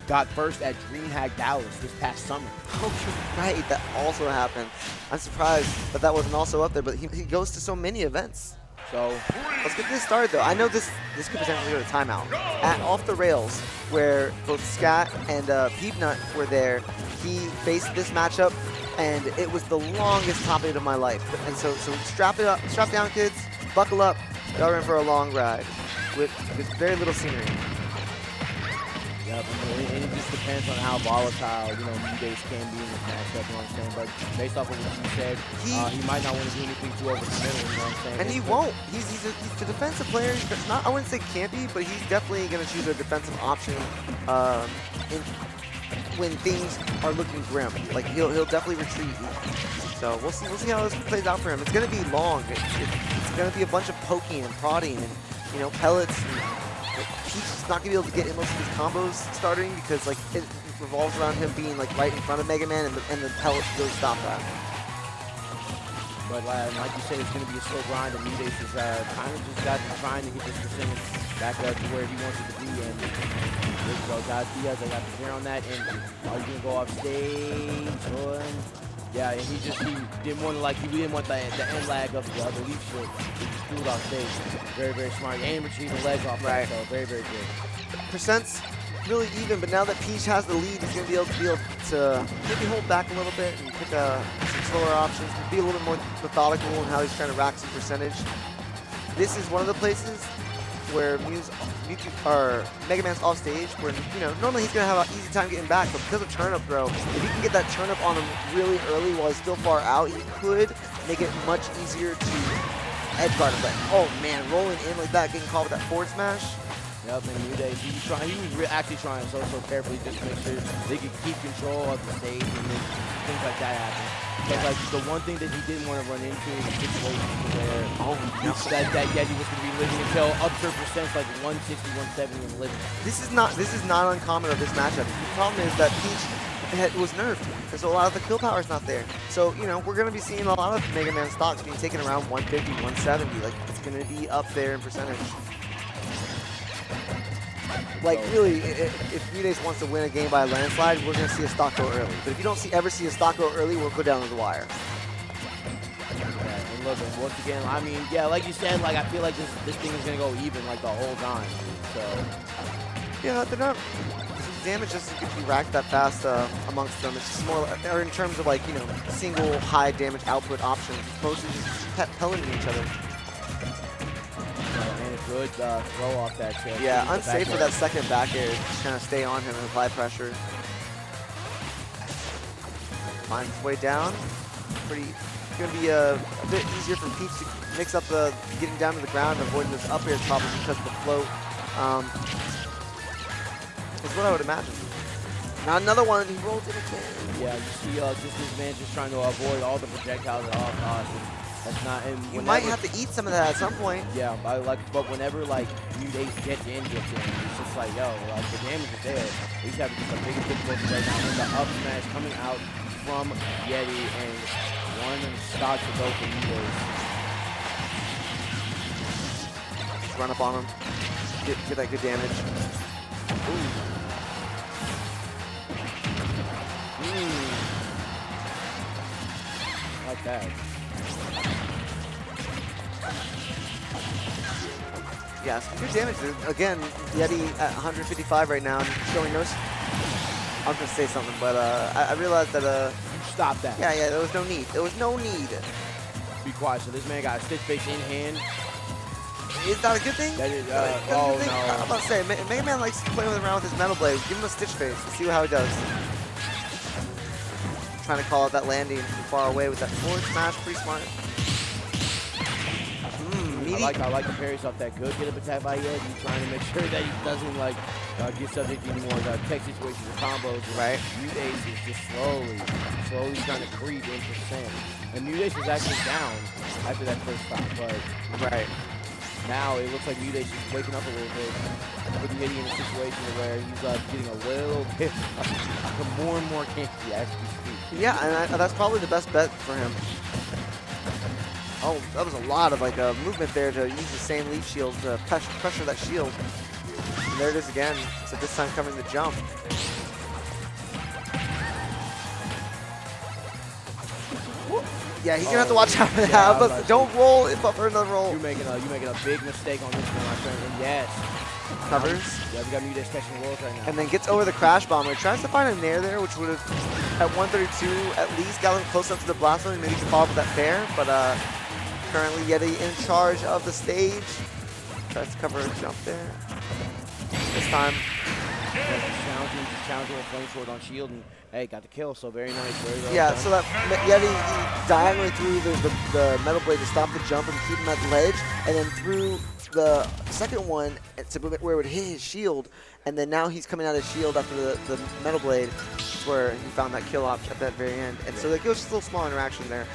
got first at DreamHack Dallas this past summer. Oh, you're right. That also happened. I'm surprised that wasn't also up there, but he goes to so many events. So let's get this started, though. I know this could potentially go to timeout. At Off the Rails, where both Scat and Peepnut were there, he faced this matchup, and it was the longest top 8 of my life. And so strap down, kids. Buckle up. Y'all are in for a long ride with very little scenery. Yep, and it just depends on how volatile, MuteAce can be in this matchup, you know what I'm saying? But based off of what you said, he might not want to do anything too over the middle, you know what I'm saying? And he won't. He's a defensive player. He's not, I wouldn't say campy, but he's definitely going to choose a defensive option when things are looking grim. Like, he'll definitely retreat. So we'll see how this plays out for him. It's going to be long. It's going to be a bunch of poking and prodding and, pellets. Peach is not going to be able to get most of his combos starting because it revolves around him being right in front of Mega Man, and the pellets really stop that. But like you said, it's going to be a slow grind, and MuteAce is kind of just trying to get this percentage back up to where he wants it to be. And there you go, guys. Diaz, I got the clear on that. And are you going to go off stage? Yeah, and he didn't want to he didn't want the end lag of the leaf shield. He just threw it off stage. Very, very smart. And retrieving the legs off right. So very, very good. Percent's really even, but now that Peach has the lead, he's going to be able to maybe hold back a little bit and pick some slower options, be a little bit more methodical in how he's trying to rack some percentage. This is one of the places where Mega Man's off stage, where normally he's gonna have an easy time getting back, but because of turnip throw, if he can get that turnip on him really early while he's still far out, he could make it much easier to edge guard him. But oh man, rolling in like that, getting caught with that forward smash. Yep, and MuteAce, he was actually trying so carefully just to make sure they could keep control of the stage and then things like that happen. But the one thing that he didn't want to run into is a situation where that Yeti was going to be living until up to percents 160, 170 and living. This is not uncommon of this matchup. The problem is that Peach was nerfed, and so a lot of the kill power is not there. So we're going to be seeing a lot of Mega Man stocks being taken around 150, 170. It's going to be up there in percentage. Really, if MuteAce wants to win a game by a landslide, we're going to see a stock go early. But if you don't ever see a stock go early, we'll go down to the wire. Yeah, and look, once again, I mean, yeah, like you said, I feel like this thing is going to go even the whole time. So yeah, they're not. Damage doesn't get to be racked that fast amongst them. It's just more, or in terms of single high damage output options. It's mostly just pelleting each other. Good throw off that chip. Yeah, unsafe for that second back air. Just kind of stay on him and apply pressure. Finds his way down. Going to be a bit easier for Peach to mix up the getting down to the ground and avoiding this up air probably because of the float. Is what I would imagine. Now another one, he rolled in again. Yeah, you see just this man just trying to avoid all the projectiles at all costs. That's not, and you might have to eat some of that at some point. Yeah, but whenever MuteAce gets in, it's just yo, the damage is there. He's having just a big difficulty right now. And the up smash coming out from Yeti, and one stock to go for MuteAce. Just run up on him, get that good damage. Ooh. Like that. Yeah, some good damage. Again, Yeti at 155 right now, and showing no. I was gonna say something, but I realized that you stopped that. Yeah, there was no need. There was no need. Be quiet. So this man got a stitch face in hand. Is that a good thing? That is. Oh no! I'm about to say, Mega Man likes playing around with his metal blade. Give him a stitch face. Let's see how he does. Trying to call out that landing from far away with that forward smash. Pretty smart. I like the parries off that good get up attack by Yeti. He's trying to make sure that he doesn't get subject to any more tech situations or combos. Right. MuteAce is just slowly trying to creep in percent. And MuteAce was actually down after that first stop, but now it looks like MuteAce is waking up a little bit, putting Yeti in a situation where he's getting a little bit more and more campy as we speak. Yeah, and that's probably the best bet for him. Oh, that was a lot of movement there to use the same leaf shield to pressure that shield. And there it is again. So this time coming the jump. Yeah, he's gonna have to watch out for that. But don't roll if up for another roll. You're making a big mistake on this one, my friend. And yes. Covers. Yeah, we got MuteAce catching the rolls right now. And then gets over the crash bomber. Tries to find a nair there, which would have, at 132, at least got him close up to the blast zone. Maybe he could follow up with that fair. But currently Yeti in charge of the stage. Tries to cover a jump there. This time. Challenging with flame sword on shield, and hey, got the kill, so very nice. Very well yeah, done. so that Yeti he diagonally threw the metal blade to stop the jump and keep him at the ledge, and then threw the second one to where it would hit his shield, and then now he's coming out of his shield after the metal blade, where he found that kill off at that very end. And so it was just a little small interaction there,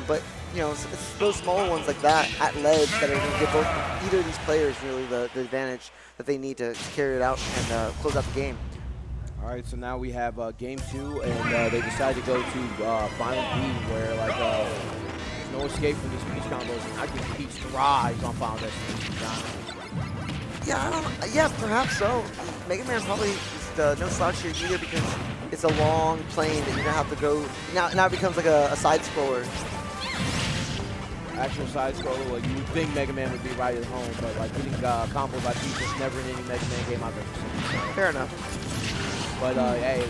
but you know, it's those small ones like that at ledge that are going to give both either of these players really the advantage that they need to carry it out and close out the game. All right, so now we have game 2, and they decided to go to final B, where like there's no escape from these Peach combos. And I think Peach thrives on final destination. Yeah, perhaps so. Mega Man probably is no slouch here either, because it's a long plane that you're gonna have to go. Now it becomes like a side scroller. Actual side scroller, like you would think Mega Man would be right at home, but like getting comboed by Peach is never in any Mega Man game I've ever seen. Fair enough. But hey,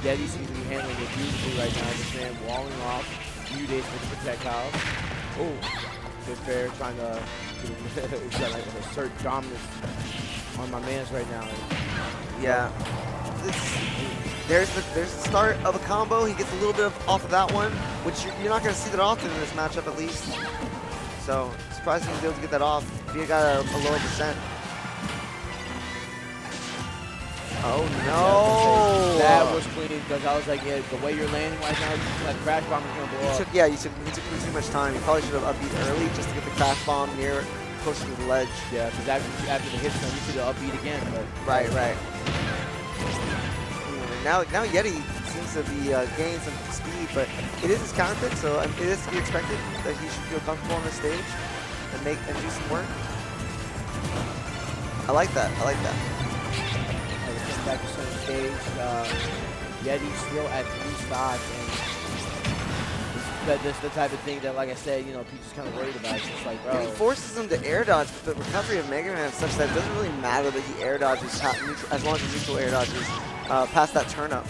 Yeti seems to be handling it beautifully right now. This man walling off MuteAce with the projectiles. Oh, good fair, trying to assert dominance on my man's right now. Yeah. There's the start of a combo. He gets a little bit off of that one, which you're not going to see that often in this matchup at least. So surprising he's able to get that off. He got a lower percent. Oh no! That was clean, because I was like, yeah, the way you're landing right now, that crash bomb is going to blow up. He took too much time. He probably should have upbeat early just to get the crash bomb near, closer to the ledge. Yeah, because after the hit stone, you should have upbeat again. But right. Now Yeti seems to be gaining some speed, but it is his counter pick, so it is to be expected that he should feel comfortable on the stage and do some work. I like that. Back to center stage, Yeti's still at 3 stocks, and that's the type of thing that, like I said, you know, Peach is kind of worried about. It's just like, bro. He forces him to air dodge, but the recovery of Mega Man is such that it doesn't really matter that he air dodges as long as he neutral air dodges past that turn up.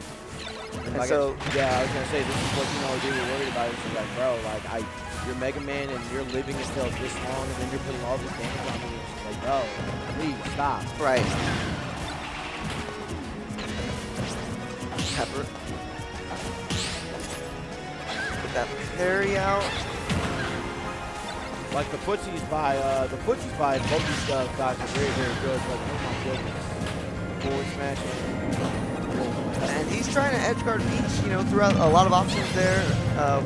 And like so, yeah, I was gonna say this is what you're worried about. It's like, bro, like you're Mega Man and you're living until this long, and then you're putting all this damage on me. It's like, bro, please stop. Right. Pepper. Get that parry out. Like the footsies by both these guys are very, very good. But oh my goodness, forward smash. And he's trying to edge guard Peach, you know, throughout a lot of options there.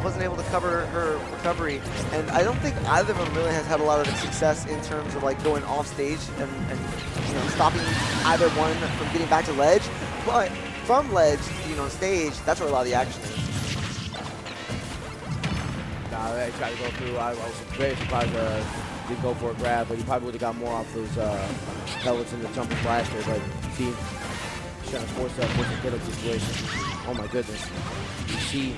Wasn't able to cover her recovery, and I don't think either of them really has had a lot of success in terms of like going off stage and you know, stopping either one from getting back to ledge. But from ledge, you know, stage, that's where a lot of the action is. Nah, they tried to go through. I was very surprised didn't go for a grab, but he probably would have got more off those pellets in the jumping blaster. But see, he's trying to force a get-up situation. Oh my goodness. You see.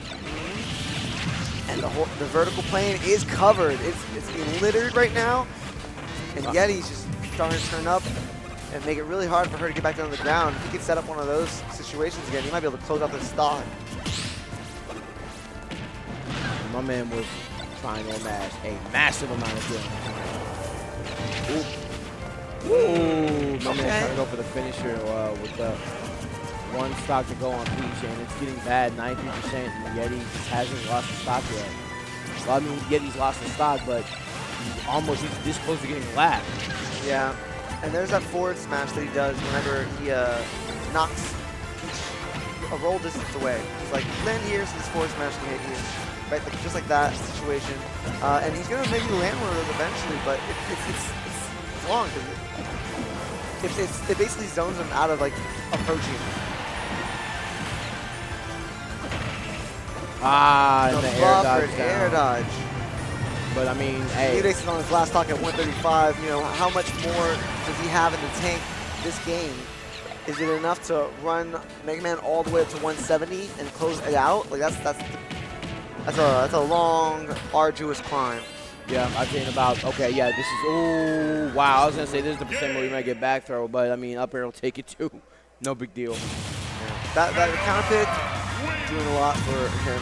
And the vertical plane is covered. It's littered right now. And Yeti's just trying to turn up and make it really hard for her to get back down to the ground. If he could set up one of those situations again, he might be able to close out the stock. My man was trying to amass a massive amount of damage. Ooh, my man trying to go for the finisher with the one stock to go on Peach, and it's getting bad, 93%, and Yeti just hasn't lost the stock yet. Well, I mean, Yeti's lost the stock, but he's this close to getting lapped. Yeah. And there's that forward smash that he does whenever he knocks Peach a roll distance away. It's like, land here, so this forward smash can hit you. Right, like, just like that situation. And he's going to maybe land one of those eventually, but it's long, because it basically zones him out of, like, approaching. Ah, and the air dodge. But I mean, hey. That's a long, arduous climb. Yeah, I'm saying about, okay, yeah, this is, oh, wow. I was going to say this is the percent where we might get back throw, but, I mean, up air will take it too. No big deal. Yeah. That counter pick, doing a lot for him.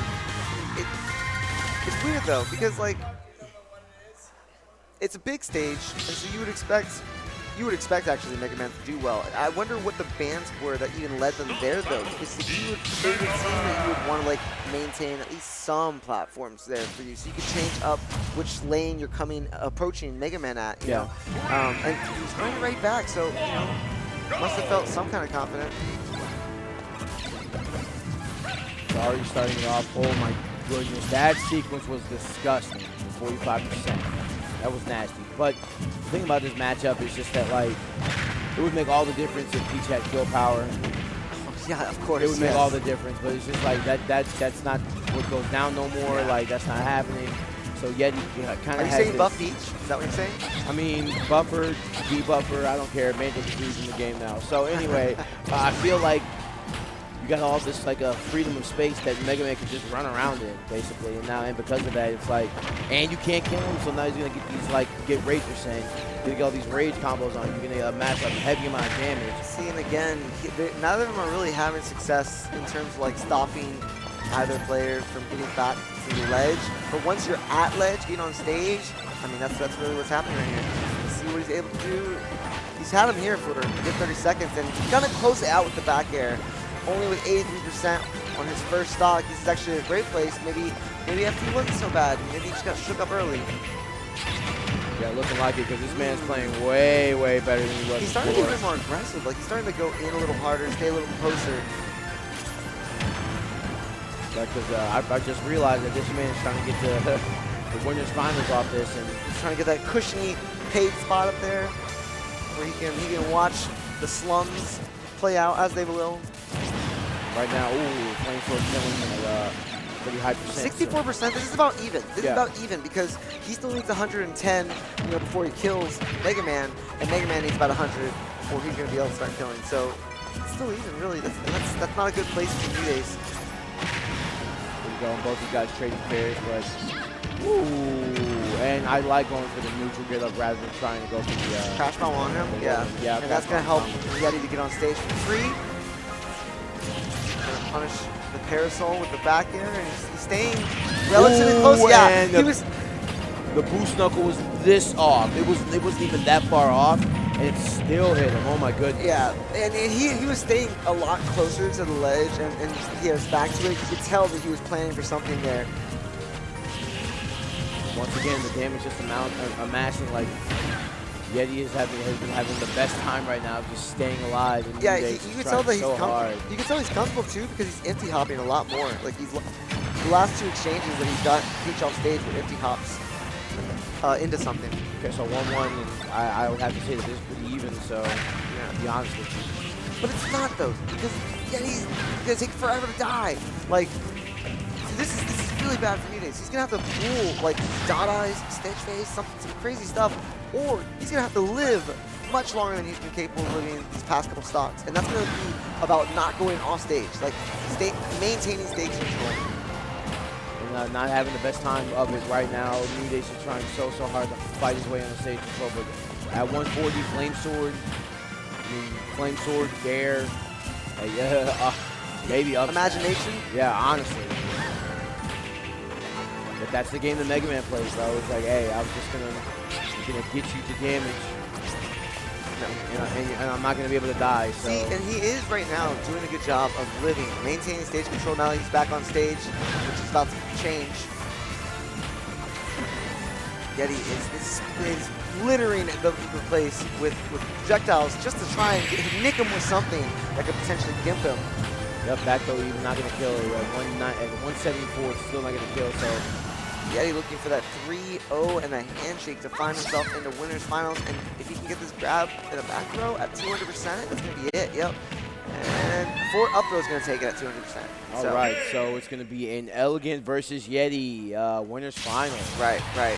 It's weird, though, because, like, it's a big stage, and so you would expect actually Mega Man to do well. I wonder what the bans were that even led them there, though, because it would seem that you would want to like maintain at least some platforms there for you, so you could change up which lane you're approaching Mega Man at. You know? And he was going right back, so must have felt some kind of confidence. It's already starting it off. Oh my goodness, that sequence was disgusting. 45%. That was nasty. But the thing about this matchup is just that, like, it would make all the difference if Peach had kill power. Yeah, of course. It would make all the difference, but it's just like that's not what goes down no more. Yeah. Like, that's not happening. So Yeti kind of. Are you saying buff Peach? Is that what you're saying? I mean, buffer, debuffer, I don't care. Mantle is in the game now. So anyway, I feel like you got all this like a freedom of space that Mega Man can just run around in, basically. And because of that, it's like, and you can't kill him, so now he's gonna get these get rage percent. You're gonna get all these rage combos on. You're gonna amass a heavy amount of damage. See, and again, neither of them are really having success in terms of like stopping either player from getting back to the ledge. But once you're at ledge, getting on stage, I mean that's really what's happening right here. Let's see what he's able to do. He's had him here for a good 30 seconds, and he's gonna close it out with the back air. Only with 83% on his first stock. This is actually a great place. Maybe FT wasn't so bad. Maybe he just got shook up early. Yeah, looking like it, because this man's playing way, way better than he was. He's starting to get a bit more aggressive. Like, he's starting to go in a little harder, stay a little closer. Because I just realized that this man's trying to get the winners finals off this, and he's trying to get that cushiony paid spot up there, where he can watch the slums play out as they will. Right now, ooh, playing for killing at pretty high percent. 64%. This is about even. This is about even because he still needs 110, before he kills Mega Man, and Mega Man needs about 100 before he's gonna be able to start killing. So it's still even, really. That's not a good place for MuteAce. There we go. And both you guys trading pairs, but ooh, and I like going for the neutral get up rather than trying to go for the crash bomb on him. Yeah. And that's gonna help Yeti to get on stage for free. Punish the parasol with the back air, and he's staying relatively close. Yeah, the boost knuckle was this off. It wasn't even that far off, and it still hit him. Oh my goodness. Yeah, and he was staying a lot closer to the ledge, and he was back to it. You could tell that he was planning for something there. Once again, the damage just amassing. Like, Yeti has been having the best time right now, just staying alive. And yeah, you can tell that you can tell he's comfortable too, because he's empty hopping a lot more. Like the last two exchanges that he's got Peach off stage were empty hops into something. Okay, so 1-1, and I would have to say that this is pretty even. So yeah, to be honest with you. But it's not though, because Yeti's gonna take forever to die. Like, this is really bad for MuteAce. He's gonna have to pull like dot eyes, stitch face, some crazy stuff. Or he's going to have to live much longer than he's been capable of living these past couple stocks. And that's going to be about not going off stage, like maintaining stage control. And not having the best time of it right now. MuteAce is trying so hard to fight his way on the stage control. But at 140, Flame Sword, Dare, maybe up. Imagination? Yeah, honestly. But that's the game that Mega Man plays, though. It's like, hey, I'm just going to get you to damage, and I'm not going to be able to die. So. See, and he is right now doing a good job of living, maintaining stage control. Now that he's back on stage, which is about to change. Yeti is littering the place with projectiles just to try and nick him with something that could potentially gimp him. Yep, back though, even not going to kill. At 174, it's still not going to kill. So Yeti looking for that 3-0 and a handshake to find himself in the winners finals. And if he can get this grab in a back row at 200%, that's going to be it. Yep. And 4 up throw is going to take it at 200%. All right, so it's going to be an Elegant versus Yeti winners finals. Right.